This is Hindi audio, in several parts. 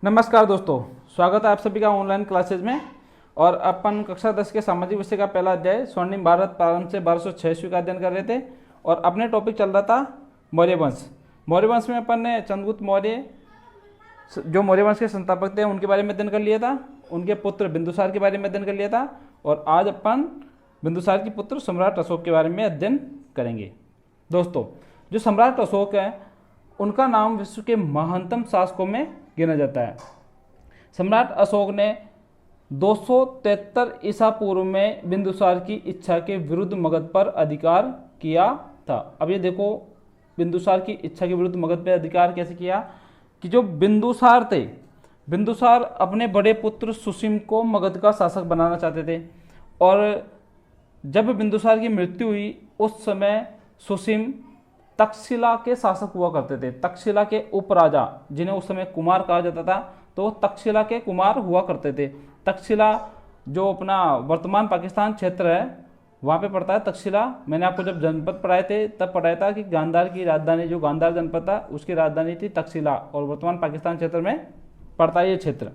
नमस्कार दोस्तों, स्वागत है आप सभी का ऑनलाइन क्लासेज में। और अपन कक्षा 10 के सामाजिक विषय का पहला अध्याय स्वर्णिम भारत प्रारंभ से 1206 ईस्वी का अध्ययन कर रहे थे। और अपने टॉपिक चल रहा था मौर्य वंश। मौर्य वंश में अपन ने चंद्रगुप्त मौर्य जो मौर्य वंश के संस्थापक थे उनके बारे में अध्ययन कर लिया था, उनके पुत्र बिंदुसार के बारे में अध्ययन कर लिया था। और आज अपन बिंदुसार के पुत्र सम्राट अशोक के बारे में अध्ययन करेंगे। दोस्तों, जो सम्राट अशोक है उनका नाम विश्व के महानतम शासकों में गिना जाता है। सम्राट अशोक ने 273 ईसा पूर्व में बिंदुसार की इच्छा के विरुद्ध मगध पर अधिकार किया था। अब ये देखो, बिंदुसार की इच्छा के विरुद्ध मगध पर अधिकार कैसे किया कि जो बिंदुसार थे, बिंदुसार अपने बड़े पुत्र सुसीम को मगध का शासक बनाना चाहते थे। और जब बिंदुसार की मृत्यु हुई उस समय सुसीम तक्षशिला के शासक हुआ करते थे। तक्षशिला के उपराजा, जिन्हें उस समय कुमार कहा जाता था, तो तक्षशिला के कुमार हुआ करते थे। तक्षशिला जो अपना वर्तमान पाकिस्तान क्षेत्र है वहाँ पे पड़ता है तक्षशिला। मैंने आपको जब जनपद पढ़ाए थे तब पढ़ाया था कि गांधार की राजधानी, जो गांधार जनपद था उसकी राजधानी थी तक्षशिला, और वर्तमान पाकिस्तान क्षेत्र में पड़ता है ये क्षेत्र।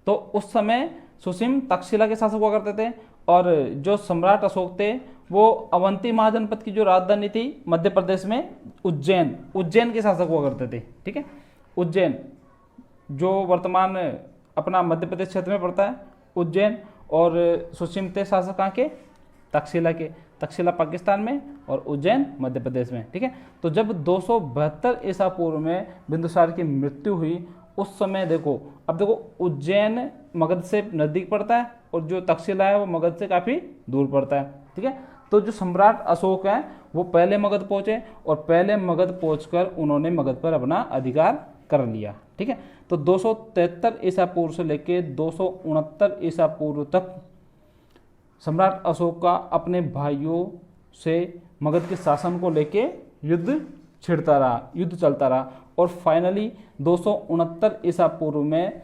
तो उस समय सुसीम तक्षशिला के शासक हुआ करते थे। और जो सम्राट अशोक थे वो अवंती महाजनपद की जो राजधानी थी मध्य प्रदेश में उज्जैन के शासक हुआ करते थे। ठीक है, उज्जैन जो वर्तमान अपना मध्य प्रदेश क्षेत्र में पड़ता है उज्जैन। और सुसीम थे शासक कहाँ के? तक्षशिला के। तक्षशिला पाकिस्तान में और उज्जैन मध्य प्रदेश में। ठीक है, तो जब 272 ईसा पूर्व में बिंदुसार की मृत्यु हुई उस समय देखो, अब देखो उज्जैन मगध से नज़दीक पड़ता है और जो तक्षशिला है वो मगध से काफ़ी दूर पड़ता है। ठीक है, तो जो सम्राट अशोक हैं वो पहले मगध पहुंचे और पहले मगध पहुंचकर उन्होंने मगध पर अपना अधिकार कर लिया। ठीक है, तो 273 ईसा पूर्व से लेके 269 ईसा पूर्व तक सम्राट अशोक का अपने भाइयों से मगध के शासन को लेके युद्ध छिड़ता रहा, युद्ध चलता रहा। और फाइनली 269 ईसा पूर्व में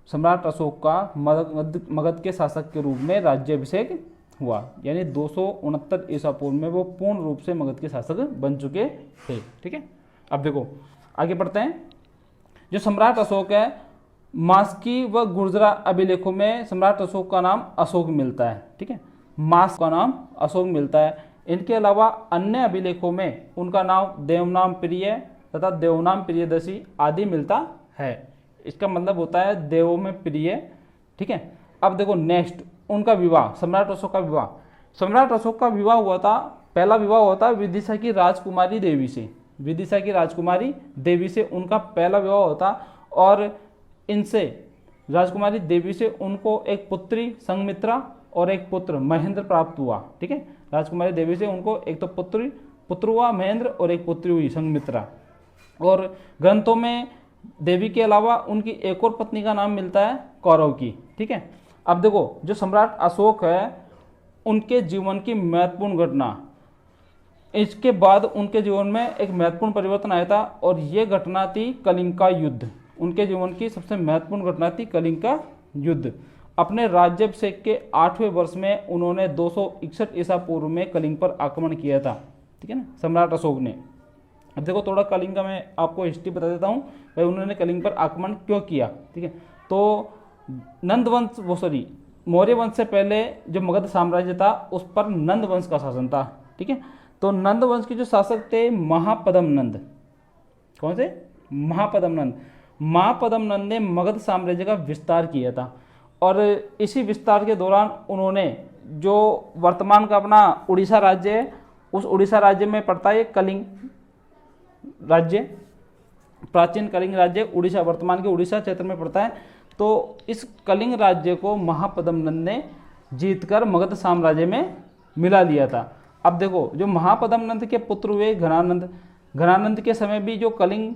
सम्राट अशोक का मगध के शासक के रूप में राज्याभिषेक हुआ। यानी 269 ईसा पूर्व में वो पूर्ण रूप से मगध के शासक बन चुके थे। ठीक है, अब देखो आगे बढ़ते हैं। जो सम्राट अशोक है, मास्की व गुर्जरा अभिलेखों में सम्राट अशोक का नाम अशोक मिलता है। ठीक है, मास्क का नाम अशोक मिलता है। इनके अलावा अन्य अभिलेखों में उनका नाम देवनाम प्रिय तथा देवनाम प्रियदर्शी आदि मिलता है। इसका मतलब होता है देवों में प्रिय। ठीक है, अब देखो नेक्स्ट उनका विवाह, सम्राट अशोक का विवाह। सम्राट अशोक का विवाह हुआ था, पहला विवाह हुआ था विदिशा की राजकुमारी देवी से। विदिशा की राजकुमारी देवी से उनका पहला विवाह होता और इनसे राजकुमारी देवी से उनको एक पुत्री संघमित्रा और एक पुत्र महेंद्र प्राप्त हुआ। ठीक है, राजकुमारी देवी से उनको एक तो पुत्र हुआ महेंद्र और एक पुत्री हुई संघमित्रा। और ग्रंथों में देवी के अलावा उनकी एक और पत्नी का नाम मिलता है कौरव की। ठीक है, अब देखो जो सम्राट अशोक है उनके जीवन की महत्वपूर्ण घटना, इसके बाद उनके जीवन में एक महत्वपूर्ण परिवर्तन आया था और ये घटना थी कलिंग का युद्ध। उनके जीवन की सबसे महत्वपूर्ण घटना थी कलिंग का युद्ध। अपने राज्याभिषेक के 8वें वर्ष में उन्होंने 261 ईसा पूर्व में कलिंग पर आक्रमण किया था। ठीक है ना, सम्राट अशोक ने। अब देखो थोड़ा कलिंग का मैं आपको हिस्ट्री बता देता हूँ भाई उन्होंने कलिंग पर आक्रमण क्यों किया। ठीक है, तो नंद वंश मौर्य वंश से पहले जो मगध साम्राज्य था उस पर नंद वंश का शासन था। ठीक है, तो नंद वंश के जो शासक थे महापद्म नंद। कौन से? महापद्म नंद। महापद्म नंद ने मगध साम्राज्य का विस्तार किया था और इसी विस्तार के दौरान उन्होंने जो वर्तमान का अपना उड़ीसा राज्य है उस उड़ीसा राज्य में पड़ता है कलिंग राज्य, प्राचीन कलिंग राज्य उड़ीसा, वर्तमान के उड़ीसा क्षेत्र में पड़ता है। तो इस कलिंग राज्य को महापद्म नंद ने जीतकर मगध साम्राज्य में मिला लिया था। अब देखो जो महापद्म नंद के पुत्र हुए घनानंद, घनानंद के समय भी जो कलिंग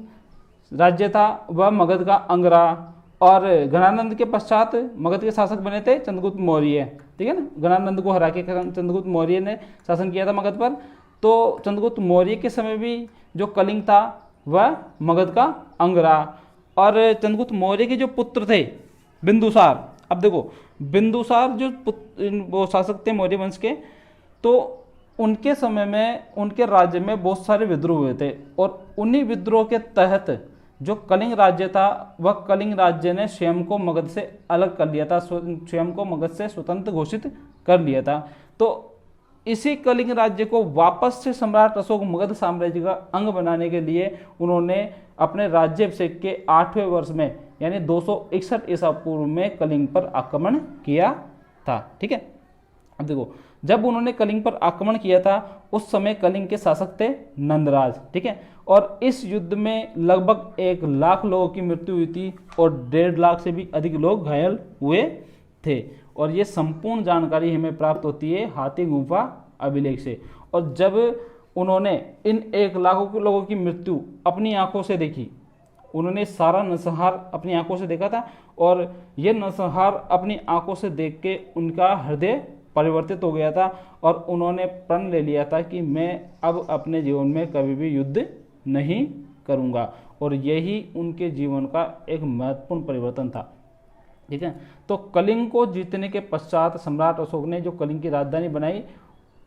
राज्य था वह मगध का अंग रहा। और घनानंद के पश्चात मगध के शासक बने थे चंद्रगुप्त मौर्य। ठीक है ना, घनानंद को हरा के चंद्रगुप्त मौर्य ने शासन किया था मगध पर। तो चंद्रगुप्त मौर्य के समय भी जो कलिंग था वह मगध का अंग रहा। और चंद्रगुप्त मौर्य के जो पुत्र थे बिंदुसार, अब देखो बिंदुसार जो वो शासक थे मौर्य वंश के, तो उनके समय में उनके राज्य में बहुत सारे विद्रोह हुए थे और उन्हीं विद्रोह के तहत जो कलिंग राज्य था वह कलिंग राज्य ने स्वयं को मगध से अलग कर लिया था, स्वयं को मगध से स्वतंत्र घोषित कर लिया था। तो इसी कलिंग राज्य को वापस से सम्राट अशोक मगध साम्राज्य का अंग बनाने के लिए उन्होंने अपने राज्याभिषेक के 8वें वर्ष में यानी 261 ईसा पूर्व में कलिंग पर आक्रमण किया था। ठीक है, अब देखो जब उन्होंने कलिंग पर आक्रमण किया था उस समय कलिंग के शासक थे नंदराज। ठीक है, और इस युद्ध में लगभग 1 लाख लोगों की मृत्यु हुई थी और 1.5 लाख से भी अधिक लोग घायल हुए थे। और ये संपूर्ण जानकारी हमें प्राप्त होती है हाथी गुफा अभिलेख से। और जब उन्होंने इन 1 लाख लोगों की मृत्यु अपनी आंखों से देखी, उन्होंने सारा नरसंहार अपनी आंखों से देखा था और ये नरसंहार अपनी आंखों से देख के उनका हृदय परिवर्तित हो गया था और उन्होंने प्रण ले लिया था कि मैं अब अपने जीवन में कभी भी युद्ध नहीं करूंगा। और यही उनके जीवन का एक महत्वपूर्ण परिवर्तन था। ठीक है, तो कलिंग को जीतने के पश्चात सम्राट अशोक ने जो कलिंग की राजधानी बनाई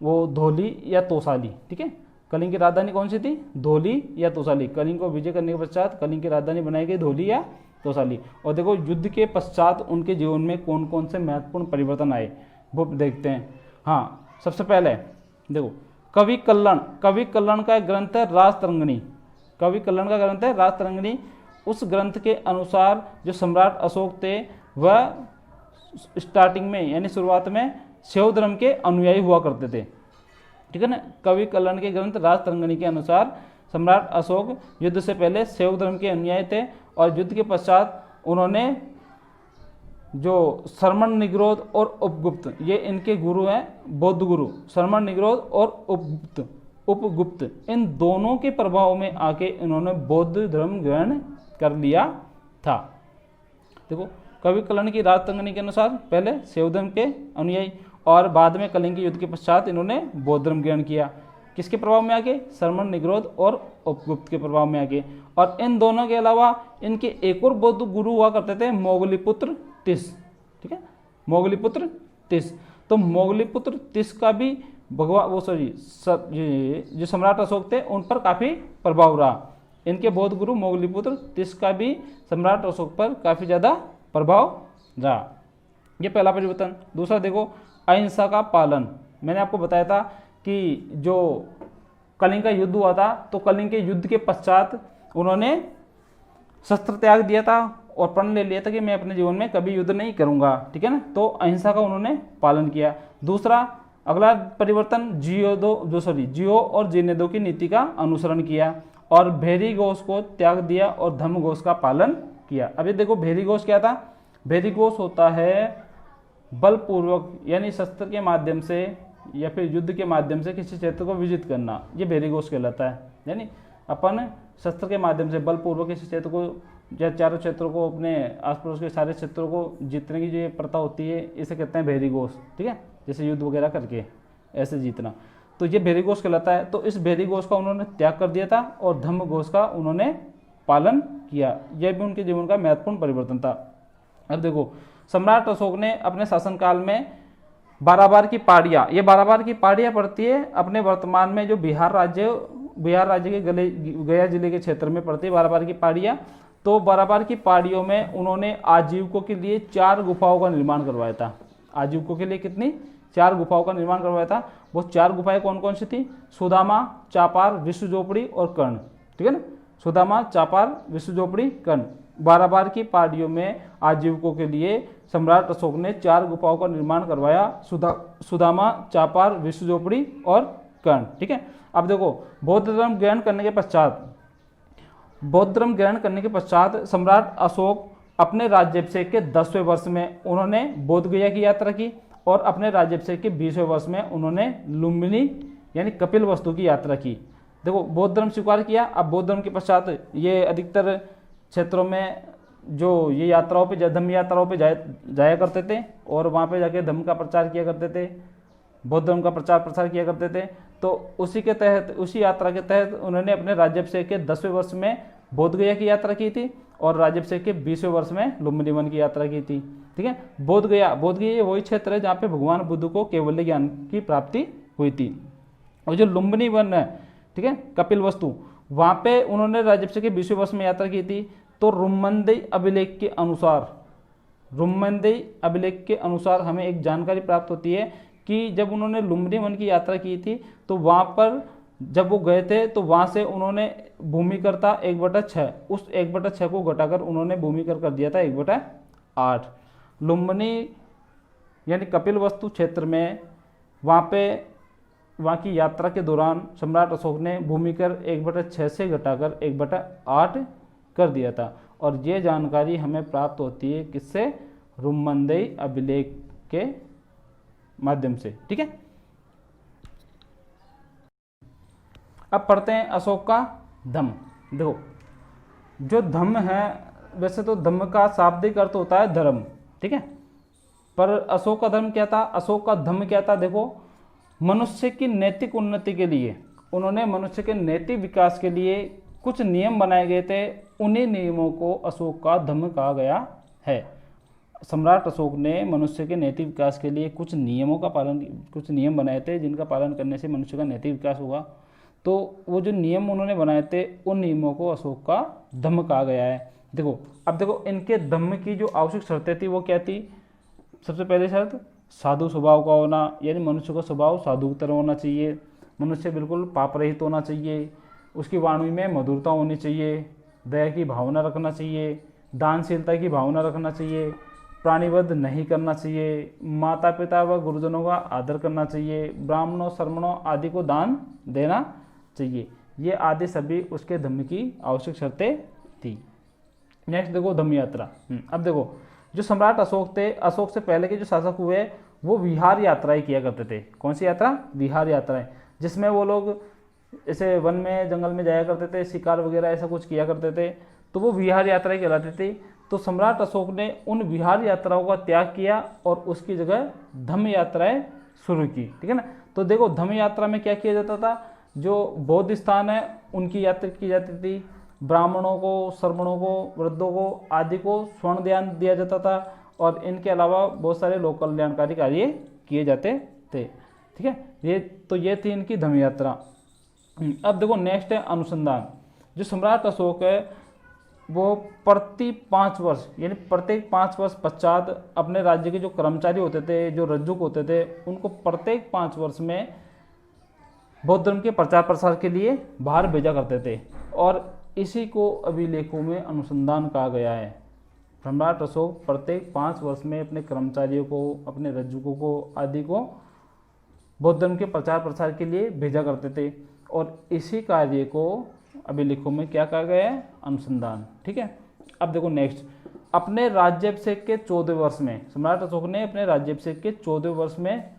वो धौली या तोसाली। ठीक है, कलिंग की राजधानी कौन सी थी? धौली या तोसाली। कलिंग को विजय करने के पश्चात कलिंग की राजधानी बनाई गई धौली या तोसाली। और देखो युद्ध के पश्चात उनके जीवन में कौन कौन से महत्वपूर्ण परिवर्तन आए वो देखते हैं। हाँ, सबसे पहले देखो कवि कल्याण का एक ग्रंथ है राजतरंगिणी। कवि कल्याण का ग्रंथ है राजतरंगिणी। उस ग्रंथ के अनुसार जो सम्राट अशोक थे वह स्टार्टिंग में यानी शुरुआत में शैव धर्म के अनुयायी हुआ करते थे। ठीक है ना, कवि कल्याण के ग्रंथ राजतरंगिणी के अनुसार सम्राट अशोक युद्ध से पहले शैव धर्म के अनुयायी थे और युद्ध के पश्चात उन्होंने जो शर्मण निग्रोध और उपगुप्त, ये इनके गुरु हैं बौद्ध गुरु, शर्मण निग्रोध और उपगुप्त, इन दोनों के प्रभाव में आके इन्होंने बौद्ध धर्म ग्रहण कर लिया था। देखो कवि कल्याण की राजतरंगिणी के अनुसार पहले शैव धर्म के अनुयायी और बाद में कलिंग के युद्ध के पश्चात इन्होंने बौद्ध धर्म ग्रहण किया। किसके प्रभाव में आके? शर्मण निग्रोध और उपगुप्त के प्रभाव में आके। और इन दोनों के अलावा इनके एक और बौद्ध गुरु हुआ करते थे मोगलीपुत्र तिस। ठीक है, मोगलीपुत्र तिस। तो मोगलीपुत्र तिस का भी जो सम्राट अशोक थे उन पर काफी प्रभाव रहा। इनके बौद्ध गुरु मोगलीपुत्र तिस का भी सम्राट अशोक पर काफी ज्यादा प्रभाव रहा। ये पहला परिवर्तन। दूसरा देखो अहिंसा का पालन। मैंने आपको बताया था कि जो कलिंग का युद्ध हुआ था तो कलिंग के युद्ध के पश्चात उन्होंने शस्त्र त्याग दिया था और प्रण ले लिया था कि मैं अपने जीवन में कभी युद्ध नहीं करूंगा। ठीक है ना, तो अहिंसा का उन्होंने पालन किया। दूसरा अगला परिवर्तन जियो और जीनेदो की नीति का अनुसरण किया और भेरी घोष को त्याग दिया और धम्म घोष का पालन किया। अब ये देखो भेरी घोष क्या था? भेरी घोष होता है बलपूर्वक यानी शस्त्र के माध्यम से या फिर युद्ध के माध्यम से किसी क्षेत्र को विजित करना, ये भेरी घोष कहलाता है। यानी अपन शस्त्र के माध्यम से बलपूर्वक किसी क्षेत्र को या चारों क्षेत्रों को अपने आस पड़ोस के सारे क्षेत्रों को जीतने की जो प्रथा होती है इसे कहते हैं भेरी घोष। ठीक है, जैसे युद्ध वगैरह करके ऐसे जीतना, तो ये भेरी घोष कहलाता है। तो इस भेरी घोष का उन्होंने त्याग कर दिया था और धम्म घोष का उन्होंने पालन किया। यह भी उनके जीवन का महत्वपूर्ण परिवर्तन था। अब देखो सम्राट अशोक ने अपने शासनकाल में बाराबार की पहाड़ियाँ, ये बाराबार की पहाड़ियाँ पड़ती है अपने वर्तमान में जो बिहार राज्य के गया जिले के क्षेत्र में पड़ती है बाराबार की पहाड़ियाँ। तो बाराबार की पहाड़ियों में उन्होंने आजीविकों के लिए 4 गुफाओं का निर्माण करवाया था। आजीविकों के लिए कितनी? 4 गुफाओं का निर्माण करवाया था। वो 4 गुफाएं कौन कौन सी थी? सुदामा, चापार, विष्णु झोपड़ी और कर्ण। ठीक है ना, सुदामा, चापार, विष्णु झोपड़ी, कर्ण। बाराबार की पहाड़ियों में आजीविकों के लिए सम्राट अशोक ने 4 गुफाओं का निर्माण करवाया, सुदामा, चापार, विष्णु झोपड़ी और कर्ण। ठीक है, अब देखो बौद्ध धर्म ग्रहण करने के पश्चात सम्राट अशोक अपने राज्याभिषेक के 10वें वर्ष में उन्होंने बोध गया की यात्रा की और अपने राज्याभिषेक के 20वें वर्ष में उन्होंने लुम्बिनी यानी कपिलवस्तु की यात्रा की। देखो बौद्ध धर्म स्वीकार किया। अब बौद्ध धर्म के पश्चात ये अधिकतर क्षेत्रों में जो ये यात्राओं पे धम्म यात्राओं पे जाया करते थे और वहाँ पे जाके धम्म का प्रचार किया करते थे, बौद्ध धर्म का प्रचार प्रसार किया करते थे। तो उसी यात्रा के तहत उन्होंने अपने राज्याभिषेक के 10वें वर्ष में बोध गया की यात्रा की थी और राज्याभिषेक के 20वें वर्ष में लुम्बिनी वन की यात्रा की थी। ठीक है, बोध गया ये वही क्षेत्र है जहाँ पे भगवान बुद्ध को कैवल्य ज्ञान की प्राप्ति हुई थी। और जो लुम्बिनी वन है, ठीक है, कपिलवस्तु, वहां पे उन्होंने राजवंश के 20वें वर्ष में यात्रा की थी। तो रुम्मदेई अभिलेख के अनुसार, रुम्मदेई अभिलेख के अनुसार हमें एक जानकारी प्राप्त होती है कि जब उन्होंने लुम्बिनी वन की यात्रा की थी तो वहां पर जब वो गए थे तो वहां से उन्होंने भूमिकर था 1/6, उस 1/6 को घटाकर उन्होंने भूमिकर कर दिया था 1/8। लुम्बिनी यानी कपिलवस्तु क्षेत्र में वहाँ की यात्रा के दौरान सम्राट अशोक ने भूमिकर 1/6 से घटाकर 1/8 कर दिया था। और ये जानकारी हमें प्राप्त होती है किससे? रुम्मदेई अभिलेख के माध्यम से। ठीक है, अब पढ़ते हैं अशोक का धम्म। देखो, जो धम्म है, वैसे तो धम्म का शाब्दिक अर्थ होता है धर्म, ठीक है, पर अशोक का धर्म क्या था? अशोक का धम्म क्या था? देखो, मनुष्य की नैतिक उन्नति के लिए उन्होंने मनुष्य के नैतिक विकास के लिए कुछ नियम बनाए गए थे, उन्हीं नियमों को अशोक का धम्म कहा गया है। सम्राट अशोक ने मनुष्य के नैतिक विकास के लिए कुछ नियम बनाए थे जिनका पालन करने से मनुष्य का नैतिक विकास होगा। तो वो जो नियम उन्होंने बनाए थे उन नियमों को अशोक का धम्म कहा गया है। देखो, अब देखो इनके धम्म की जो आवश्यक शर्तें थी वो क्या थी? सबसे पहली शर्त साधु स्वभाव का होना, यानी मनुष्य का स्वभाव साधु की तरह होना चाहिए, मनुष्य बिल्कुल पाप रहित होना चाहिए, उसकी वाणी में मधुरता होनी चाहिए, दया की भावना रखना चाहिए, दानशीलता की भावना रखना चाहिए, प्राणीवध नहीं करना चाहिए, माता पिता व गुरुजनों का आदर करना चाहिए, ब्राह्मणों श्रमणों आदि को दान देना चाहिए। ये आदि सभी उसके धम्म की आवश्यक शर्तें थी। नेक्स्ट देखो धम्म यात्रा। अब देखो, जो सम्राट अशोक थे, अशोक से पहले के जो शासक हुए वो विहार यात्राएं किया करते थे। कौन सी यात्रा? विहार यात्राएं, जिसमें वो लोग ऐसे वन में जंगल में जाया करते थे, शिकार वगैरह ऐसा कुछ किया करते थे, तो वो विहार यात्राएं कहलाती थी। तो सम्राट अशोक ने उन विहार यात्राओं का त्याग किया और उसकी जगह धम्म यात्राएं शुरू की। ठीक है ना। तो देखो, धम्म यात्रा में क्या किया जाता था? जो बौद्ध स्थान है उनकी यात्रा की जाती थी, ब्राह्मणों को, श्रमणों को, वृद्धों को आदि को स्वर्ण दान दिया जाता था, और इनके अलावा बहुत सारे लोक कल्याणकारी कार्य किए जाते थे। ठीक है, ये थी इनकी धम्म यात्रा। अब देखो नेक्स्ट है अनुसंधान। जो सम्राट अशोक है वो प्रति 5 वर्ष यानी प्रत्येक 5 वर्ष पश्चात अपने राज्य के जो कर्मचारी होते थे, जो रज्जुक होते थे, उनको प्रत्येक 5 वर्ष में बौद्ध धर्म के प्रचार प्रसार के लिए बाहर भेजा करते थे, और इसी को अभिलेखों में अनुसंधान कहा गया है। सम्राट अशोक प्रत्येक 5 वर्ष में अपने कर्मचारियों को, अपने रज्जुकों को आदि को बौद्ध धर्म के प्रचार प्रसार के लिए भेजा करते थे, और इसी कार्य को अभिलेखों में क्या कहा गया है? अनुसंधान। ठीक है। अब देखो नेक्स्ट, अपने राज्याभिषेक के 14वें वर्ष में सम्राट अशोक ने अपने राज्याभिषेक के 14वें वर्ष में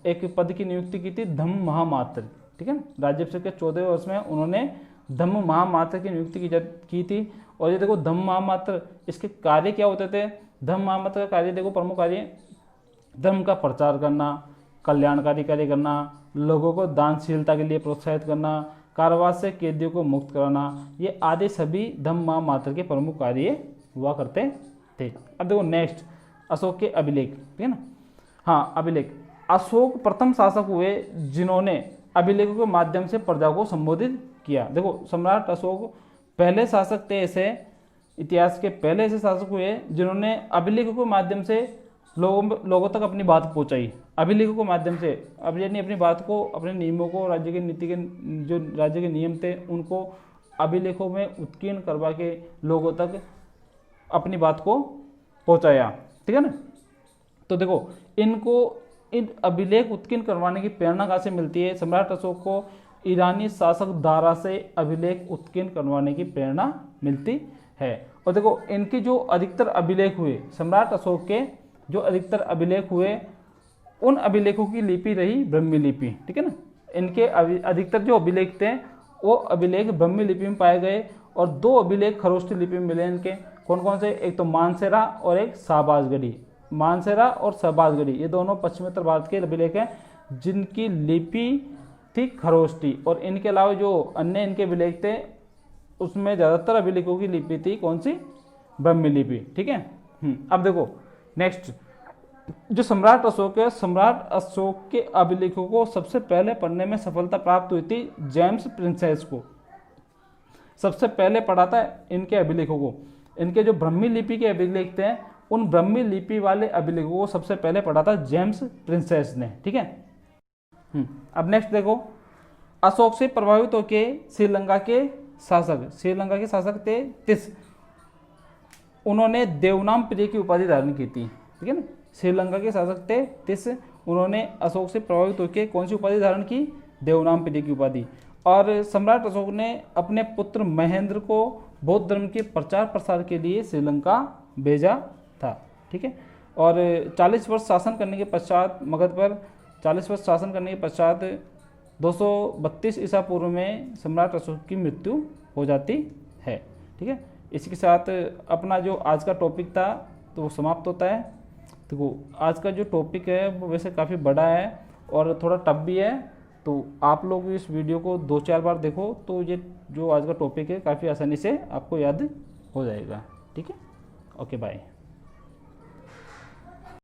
एक पद की नियुक्ति की थी, धम्म महामात्र। ठीक है, राज्याभिषेक के 14वें वर्ष में उन्होंने धम्म महामात्र की नियुक्ति की थी। और ये देखो धम्म महामात्र, इसके कार्य क्या होते थे? धम्म महामात्र का कार्य देखो, प्रमुख कार्य धर्म का प्रचार करना, कल्याणकारी कार्य करना, लोगों को दानशीलता के लिए प्रोत्साहित करना, कारावास से कैदियों को मुक्त कराना, ये आदि सभी धम्म महामात्र के प्रमुख कार्य हुआ करते थे। अब देखो नेक्स्ट, अशोक के अभिलेख। ठीक है ना। हाँ, अभिलेख। अशोक प्रथम शासक हुए जिन्होंने अभिलेखों के माध्यम से प्रजा को संबोधित किया। देखो, सम्राट अशोक पहले शासक थे, ऐसे इतिहास के पहले ऐसे शासक हुए जिन्होंने अभिलेखों के माध्यम से लोगों तक अपनी बात पहुंचाई। अभिलेखों के माध्यम से, अब यानी अपनी बात को, अपने नियमों को, राज्य की नीति के जो राज्य के नियम थे उनको अभिलेखों में उत्कीर्ण करवा के लोगों तक अपनी बात को पहुंचाया। ठीक है ना। तो देखो, इन अभिलेख उत्कीर्ण करवाने की प्रेरणा कहाँ से मिलती है? सम्राट अशोक को ईरानी शासक धारा से अभिलेख उत्कीर्ण करवाने की प्रेरणा मिलती है। और देखो, इनके जो अधिकतर अभिलेख हुए, सम्राट अशोक के जो अधिकतर अभिलेख हुए, उन अभिलेखों की लिपि रही ब्राह्मी लिपि। ठीक है ना। इनके अधिकतर जो अभिलेख थे वो अभिलेख ब्राह्मी लिपि में पाए गए, और 2 अभिलेख खरोष्ठी लिपि में मिले इनके। कौन कौन से? एक तो मानसेरा और एक शाहबाजगढ़ी। मानसेरा और शाहबाजगढ़ी ये दोनों पश्चिमोत्तर भारत के अभिलेख हैं जिनकी लिपि थी खरोष्ठी, और इनके अलावा जो अन्य इनके अभिलेख थे उसमें ज़्यादातर अभिलेखों की लिपि थी कौन सी? ब्राह्मी लिपि। ठीक है। अब देखो नेक्स्ट, जो सम्राट अशोक है, सम्राट अशोक के अभिलेखों को सबसे पहले पढ़ने में सफलता प्राप्त हुई थी जेम्स प्रिंसेस को। सबसे पहले पढ़ा था इनके अभिलेखों को, इनके जो ब्राह्मी लिपि के अभिलेख थे उन ब्राह्मी लिपि वाले अभिलेखों को सबसे पहले पढ़ा था जेम्स प्रिंसेस ने। ठीक है। अब नेक्स्ट देखो, अशोक से प्रभावित होकर श्रीलंका के शासक थे तिस, उन्होंने देवनाम प्रिय की उपाधि धारण की थी। ठीक है ना, श्रीलंका के शासक थे तिस, उन्होंने अशोक से प्रभावित होकर कौन सी उपाधि धारण की, देवनाम प्रिय की उपाधि। और सम्राट अशोक ने अपने पुत्र महेंद्र को बौद्ध धर्म के प्रचार प्रसार के लिए श्रीलंका भेजा था। ठीक है। और 40 वर्ष शासन करने के पश्चात मगध पर 40 वर्ष शासन करने के पश्चात 232 ईसा पूर्व में सम्राट अशोक की मृत्यु हो जाती है। ठीक है। इसी के साथ अपना जो आज का टॉपिक था तो वो समाप्त होता है। देखो आज का जो टॉपिक है वो वैसे काफ़ी बड़ा है और थोड़ा टफ भी है, तो आप लोग इस वीडियो को 2-4 बार देखो तो ये जो आज का टॉपिक है काफ़ी आसानी से आपको याद हो जाएगा। ठीक है। Okay bye.